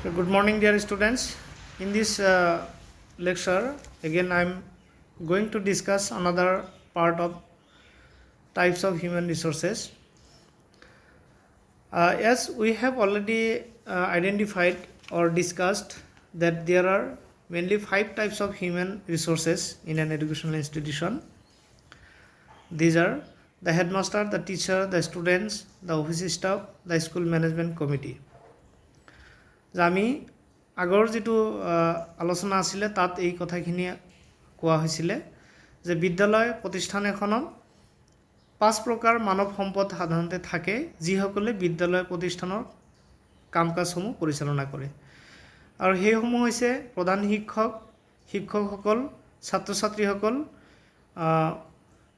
So good morning, dear students. In this lecture, again I am going to discuss another part of types of human resources. As we have already identified or discussed that there are mainly 5 types of human resources in an educational institution. These are the headmaster, the teacher, the students, the office staff, the school management committee. আমি আগৰ যেটো আলোচনা আছিলে তাত এই কথাখিনি কোৱা হৈছিল যে বিদ্যালয় প্ৰতিষ্ঠান এখনত 5 প্ৰকাৰ মানৱ সম্পদ সাধাৰণতে থাকে যিসকলে বিদ্যালয় প্ৰতিষ্ঠানৰ কাম-কাজসমূহ পৰিচালনা কৰে আৰু হেইসমূহ হৈছে প্ৰধান শিক্ষক শিক্ষকসকল ছাত্ৰ-ছাত্ৰীসকল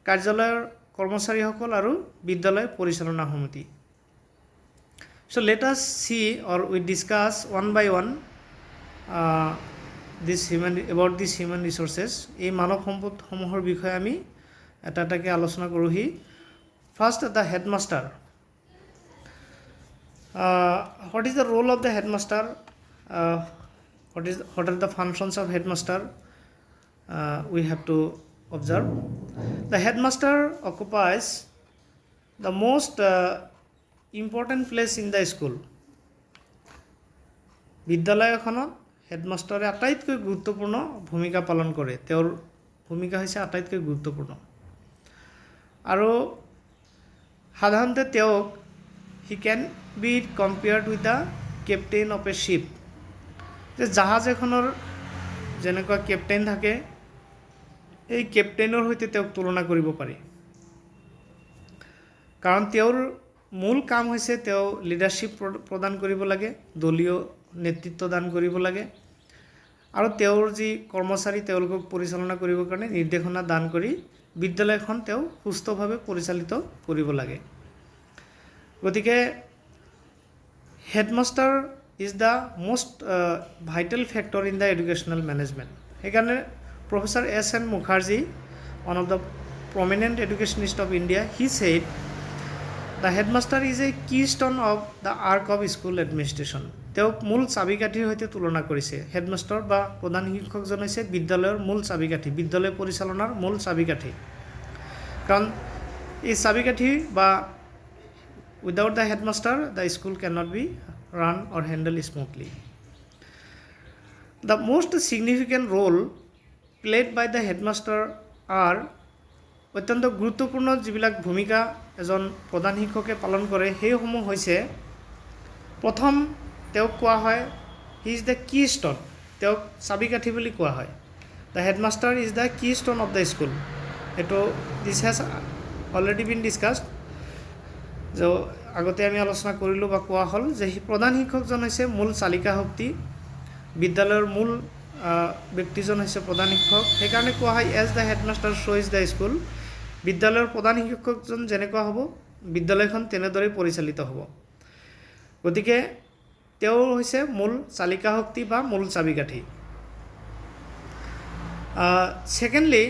কাৰ্যালয়ৰ কৰ্মচাৰীসকল আৰু বিদ্যালয় পৰিচালনা সমিতি So let us see or we discuss one by one about these human resources. এই মানৱ সম্পদ সমূহৰ বিষয়ে আমি এটা এটাকে আলোচনা কৰোহি First, the headmaster. What is the role of the headmaster? What are the functions of headmaster? We have to observe. The headmaster occupies the most important place in the school. বিদ্যালয় এখনত হেডমাস্টাৰে আটাইতকৈ গুৰুত্বপূৰ্ণ ভূমিকা পালন কৰে তেওঁৰ ভূমিকা হৈছে আটাইতকৈ গুৰুত্বপূৰ্ণ আৰু সাধাৰণতে তেওঁক he can be compared with the captain of a ship যে জাহাজ এখনৰ যেনেকুৱা কেপ্টেইন থাকে এই কেপ্টেইনৰ সৈতে তেওঁক তুলনা কৰিব পাৰি কাৰণ তেওঁৰ মূল কাম হৈছে তেওঁ লিডাৰশিপ প্ৰদান কৰিব লাগে দলীয় নেতৃত্ব দান কৰিব লাগে আৰু তেওঁৰ যি কৰ্মচাৰী তেওঁলোকক পৰিচালনা কৰিবৰ কাৰণে নিৰ্দেশনা দান কৰি বিদ্যালয়খন তেওঁ সুস্থভাৱে পৰিচালিত কৰিব লাগে গতিকে headmaster is the most vital factor in the educational management সেইকাৰণে professor S N. Mukherjee one of the prominent educationist of India he said The headmaster is a keystone of the arc of school administration. তেওঁক মূল চাবিকাঠিৰ সৈতে তুলনা কৰিছে হেডমাস্টাৰ বা প্ৰধান শিক্ষকজন হৈছে বিদ্যালয়ৰ মূল চাবিকাঠি বিদ্যালয় পৰিচালনাৰ মূল চাবিকাঠি কাৰণ এই চাবিকাঠি বা without the headmaster the school cannot be run or handled smoothly. The most significant role played by the headmaster are অত্যন্ত গুৰুত্বপূৰ্ণ যিবিলাক ভূমিকা এজন প্ৰধান শিক্ষকে পালন কৰে হেইসমূহ হৈছে প্ৰথম তেওঁক কোৱা হয় হি ইজ দ্য কিষ্টন তেওঁক চাবিকাঠি বুলি কোৱা হয় the headmaster is the keystone of the school এটো this has already been discussed যে আগতে আমি আলোচনা কৰিলো বা কোৱা হল যে প্ৰধান শিক্ষকজন হৈছে মূল চালিকা শক্তি বিদ্যালয়ৰ মূল ব্যক্তিজন হৈছে প্ৰধান শিক্ষক সেইকাৰণে কোৱা হয় as the headmaster so is the school বিদ্যালয়ৰ প্ৰধান শিক্ষকজন যেনেকুৱা হ'ব বিদ্যালয়খন তেনেদৰে পৰিচালিত হ'ব গতিকে তেওঁ হৈছে মূল চালিকা শক্তি বা মূল চাবিকাঠি secondly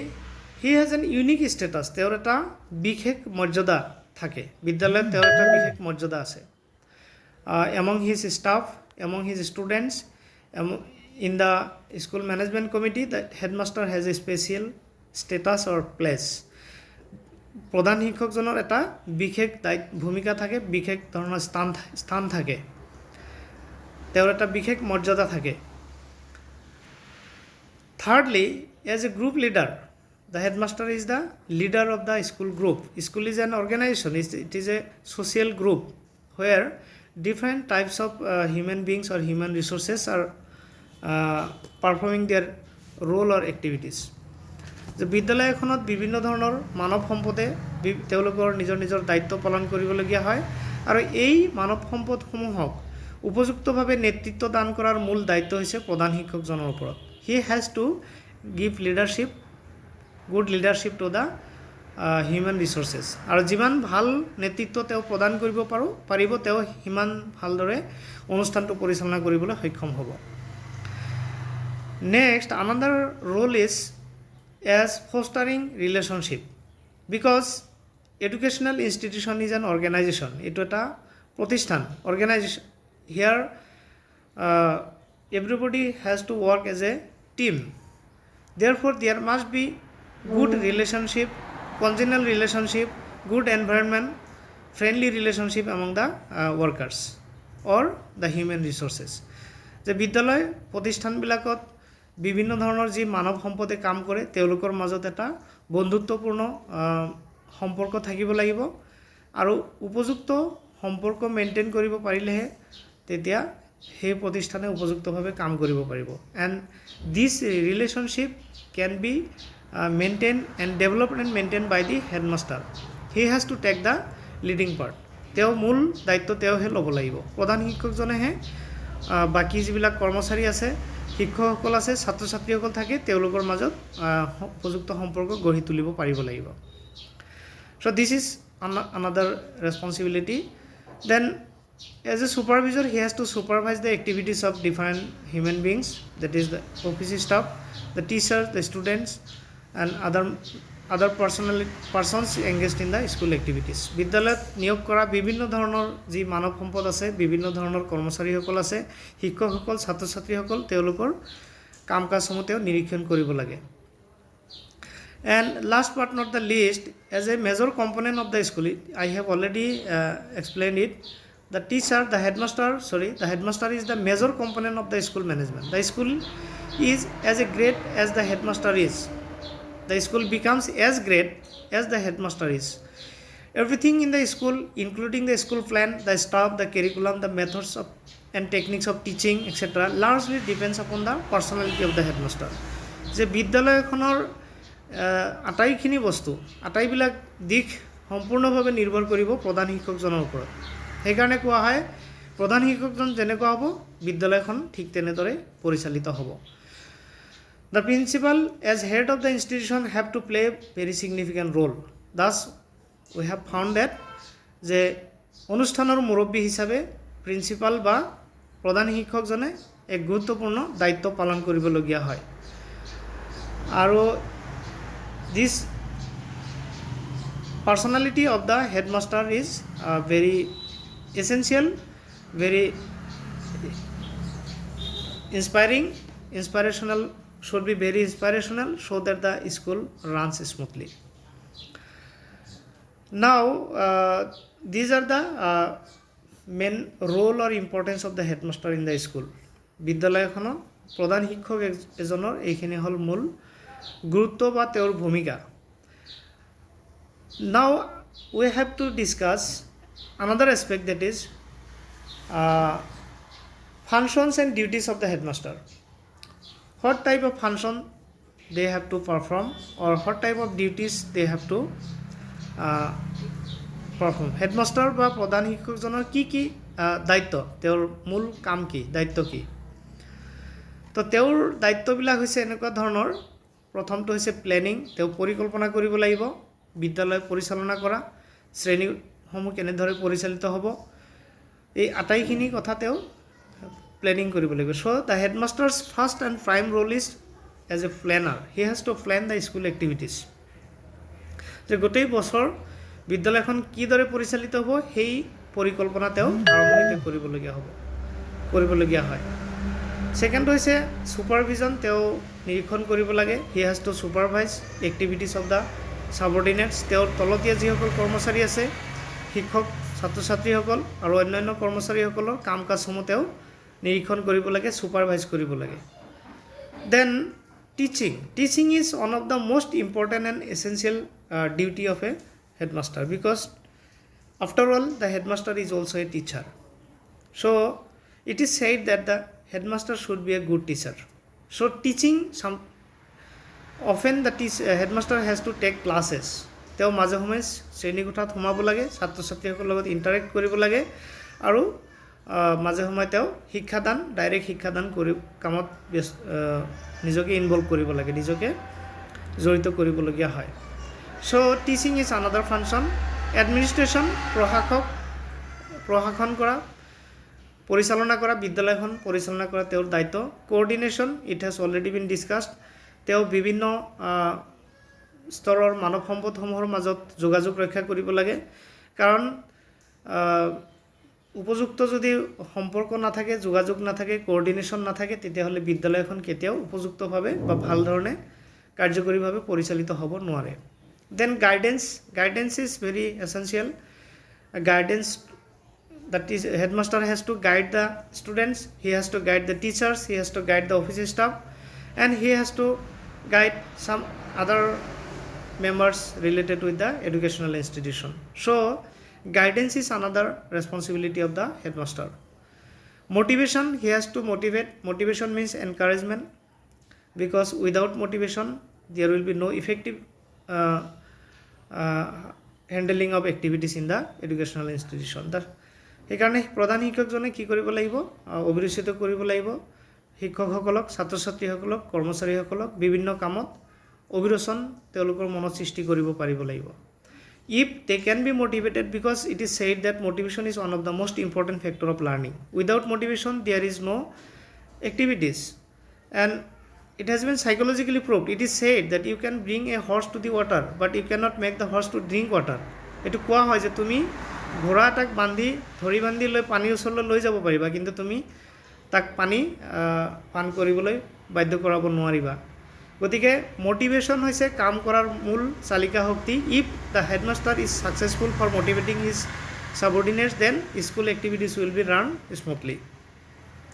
he has N unique status তেওঁৰ এটা বিশেষ মৰ্যাদা থাকে বিদ্যালয়ত তেওঁৰ এটা বিশেষ মৰ্যাদা আছে among his staff among his students in the school management committee the headmaster has a special status or place প্ৰধান শিক্ষকজনৰ এটা বিশেষ ভূমিকা থাকে বিশেষ ধৰণৰ স্থান থাকে তেওঁৰ এটা বিশেষ মৰ্যাদা থাকে thirdly as a group leader the headmaster is the leader of the school group school is an organization it is a social group where different types of human beings or human resources are performing their role or activities যে বিদ্যালয় এখনত বিভিন্ন ধৰণৰ মানৱ সম্পদে তেওঁলোকৰ নিজৰ দায়িত্ব পালন কৰিবলগীয়া হয় আৰু এই মানৱ সম্পদসমূহক উপযুক্তভাৱে নেতৃত্ব দান কৰাৰ মূল দায়িত্ব হৈছে প্ৰধান শিক্ষকজনৰ ওপৰত he has to give leadership good leadership to the human resources আৰু যিমান ভাল নেতৃত্ব তেওঁ প্ৰদান কৰিব পাৰিব তেওঁ হিমান ভালদৰে অনুষ্ঠানটো পৰিচালনা কৰিবলৈ সক্ষম হ'ব Next, another role is as fostering relationship because educational institution is an organization. It is a pratishthan organization. Here everybody has to work as a team. Therefore, there must be good relationship, congenial relationship, good environment, friendly relationship among the workers or the human resources. যে বিদ্যালয় প্ৰতিষ্ঠানবিলাকত বিভিন্ন ধৰণৰ যি মানৱ সম্পদে কাম কৰে তেওঁলোকৰ মাজত এটা বন্ধুত্বপূৰ্ণ সম্পৰ্ক থাকিব লাগিব আৰু উপযুক্ত সম্পৰ্ক মেইনটেইন কৰিব পাৰিলেহে তেতিয়া সেই প্ৰতিষ্ঠানে উপযুক্তভাৱে কাম কৰিব পাৰিব and this relationship can be maintained and developed and maintained by the headmaster. He has to take the leading part. তেওঁ মূল দায়িত্ব তেওঁহে ল'ব লাগিব প্ৰধান শিক্ষকজনেহে বাকী যিবিলাক কৰ্মচাৰী আছে শিক্ষকসকল আছে ছাত্ৰ ছাত্ৰীসকল থাকে তেওঁলোকৰ মাজত উপযুক্ত সম্পৰ্ক গঢ়ি তুলিব পাৰিব লাগিব so this is another responsibility then as a supervisor he has to supervise the activities of different human beings that is the office staff the teachers the students and other persons engaged in the school activities বিদ্যালয়ত নিয়োগ কৰা বিভিন্ন ধৰণৰ যি মানৱ সম্পদ আছে বিভিন্ন ধৰণৰ কৰ্মচাৰীসকল আছে শিক্ষকসকল ছাত্ৰ ছাত্ৰীসকল তেওঁলোকৰ কাম কাজসমূহ তেওঁ নিৰীক্ষণ কৰিব লাগে and last but not the least as a major component of the school I have already explained it the headmaster is the major component of the school management the school is as great as the headmaster is the school becomes as great as the headmaster is everything in the school including the school plan the staff the curriculum the methods of and techniques of teaching etc largely depends upon the personality of the headmaster যে বিদ্যালয়খনৰ আটাইখিনি বস্তু আটাইবিলাক দিশ সম্পূৰ্ণভাৱে নিৰ্ভৰ কৰিব প্ৰধান শিক্ষকজনৰ ওপৰত সেইকাৰণে কোৱা হয় প্ৰধান শিক্ষকজন যেনেকুৱা হ'ব বিদ্যালয়খন ঠিক তেনেদৰে পৰিচালিত হ'ব The principal as head of the institution have to play a very significant role. Thus, we have found that যে অনুষ্ঠানৰ মুৰব্বী হিচাপে প্ৰিন্সিপাল বা প্ৰধান শিক্ষকজনে এক গুৰুত্বপূৰ্ণ দায়িত্ব পালন কৰিবলগীয়া হয় আৰু this personality of the headmaster is very essential very inspirational should be very inspirational so that the school runs smoothly now these are the main role or importance of the headmaster in the school বিদ্যালয়খনৰ প্ৰধান শিক্ষক এজনৰ এইখিনি হল মূল গুৰুত্ব বা তেওঁৰ ভূমিকা now we have to discuss another aspect that is functions and duties of the headmaster what type of function they have to perform or what type of duties they have to perform headmaster বা প্ৰধান শিক্ষকজনৰ কি দায়িত্ব তেওঁৰ মূল কাম কি দায়িত্ব কি তো তেওঁৰ দায়িত্ববিলাক হৈছে এনেকুৱা ধৰণৰ প্ৰথমটো হৈছে প্লেনিং তেওঁ পৰিকল্পনা কৰিব লাগিব বিদ্যালয় পৰিচালনা কৰা শ্ৰেণীসমূহ কেনেদৰে পৰিচালিত হ'ব এই আটাইখিনি কথা তেওঁ প্লেনিং কৰিব লাগিব so the headmaster's first and prime role is as a planner he has to plan the school activities যে গোটেই বছৰ বিদ্যালয়খন কিদৰে পৰিচালিত হ'ব সেই পৰিকল্পনা তেওঁ আৰম্ভণিতে কৰিবলগীয়া হয় সেকেন্ড হৈছে সুপাৰভিজন তেওঁ নিৰীক্ষণ কৰিব লাগে he has to supervise activities of the subordinates তেওঁৰ তলতীয়া যিসকল কৰ্মচাৰী আছে শিক্ষক ছাত্ৰ ছাত্ৰীসকল আৰু অন্যান্য কৰ্মচাৰীসকলৰ কাম কাজসমূহ তেওঁ নিৰীক্ষণ কৰিব লাগে সুপাৰভাইজ কৰিব লাগে then teaching is one of the most important and essential duty of a headmaster because after all the headmaster is also a teacher so it is said that the headmaster should be a good teacher so teaching often the headmaster has to take classes তেওঁ মাজে সময়ে শ্ৰেণীকোঠাত সোমাব লাগে ছাত্ৰ ছাত্ৰীসকলৰ লগত interact কৰিব লাগে আৰু মাজে সময়ে তেওঁ শিক্ষাদান ডাইৰেক্ট শিক্ষাদান কৰি কামত নিজকে ইনভলভ কৰিব লাগে নিজকে জড়িত কৰিবলগীয়া হয় so teaching is another function administration প্ৰশাসন কৰা পৰিচালনা কৰা বিদ্যালয়খন পৰিচালনা কৰা তেওঁৰ দায়িত্ব coordination it has already been discussed তেওঁ বিভিন্ন স্তৰৰ মানৱ সম্পদসমূহৰ মাজত যোগাযোগ ৰক্ষা কৰিব লাগে কাৰণ উপযুক্ত যদি সম্পৰ্ক নাথাকে, যোগাযোগ নাথাকে, কোঅৰ্ডিনেশ্যন নাথাকে, তেতিয়াহ'লে বিদ্যালয়খন কেতিয়াও উপযুক্তভাৱে বা ভাল ধৰণে কাৰ্যকৰীভাৱে পৰিচালিত হ'ব নোৱাৰে। Then guidance is very essential. Guidance, the headmaster has to guide the students, he has to guide the teachers, he has to guide the office staff, and he has to guide some other members related with the educational institution. So guidance is another responsibility of the headmaster. Motivation, he has to motivate. Motivation means encouragement, because without motivation there will be no effective handling of activities in the educational institution. সেইকাৰণে প্ৰধান শিক্ষকজনে কি কৰিব লাগিব? অভিৰুচিত কৰিব লাগিব শিক্ষকসকলক, ছাত্ৰ ছাত্ৰীসকলক, কৰ্মচাৰীসকলক বিভিন্ন কামত অভিৰুচন তেওঁলোকৰ মনত সৃষ্টি কৰিব পাৰিব লাগিব। If they can be motivated, because it is said that motivation is one of the most important factor of learning. Without motivation there is no activities, and it has been psychologically proved. It is said that you can bring a horse to the water, but you cannot make the horse to drink water. এটো কোৱা হয় যে তুমি ঘোঁৰা এটাক ধৰি বান্ধি লৈ পানীৰ ওচৰলৈ লৈ যাব পাৰিবা, কিন্তু তুমি তাক পানী পান কৰিবলৈ বাধ্য কৰাব নোৱাৰিবা। গতিকে মটিভেশ্যন হৈছে কাম কৰাৰ মূল চালিকা শক্তি। If the headmaster is successful for motivating his subordinates, then school activities will be run smoothly.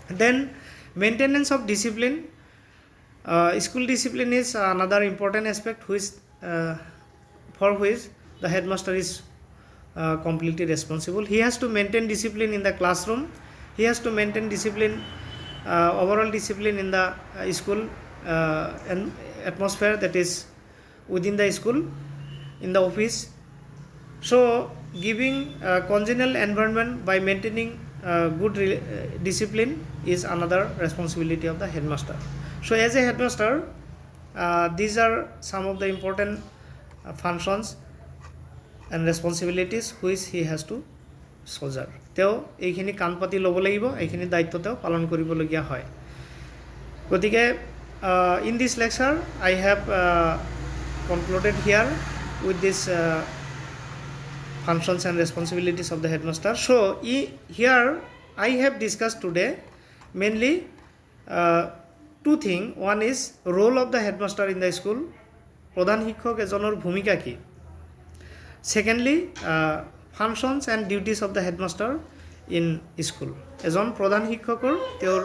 Then maintenance of discipline. School discipline is another important aspect for which the headmaster is completely responsible. He has to maintain discipline in the classroom. He has to maintain discipline, overall discipline in the school and atmosphere, that is within the school, in the office. So giving congenial environment by maintaining good discipline is another responsibility of the headmaster. So as a headmaster, these are some of the important functions and responsibilities which he has to soldier. তেওঁ এইখিনি কাম পাতি ল'ব লাগিব, এইখিনি দায়িত্ব তেওঁ পালন কৰিবলগীয়া হয়। গতিকে in this lecture I have concluded here with this functions and responsibilities of the headmaster. So here I have discussed today mainly two things. One is role of the headmaster in the school. প্ৰধান শিক্ষক এজনৰ ভূমিকা কি? Secondly, functions and duties of the headmaster in school. এজন প্ৰধান শিক্ষকৰ তেওঁৰ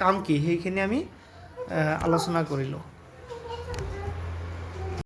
কাম কি সেইখিনি আমি আলোচনা কৰিলোঁ।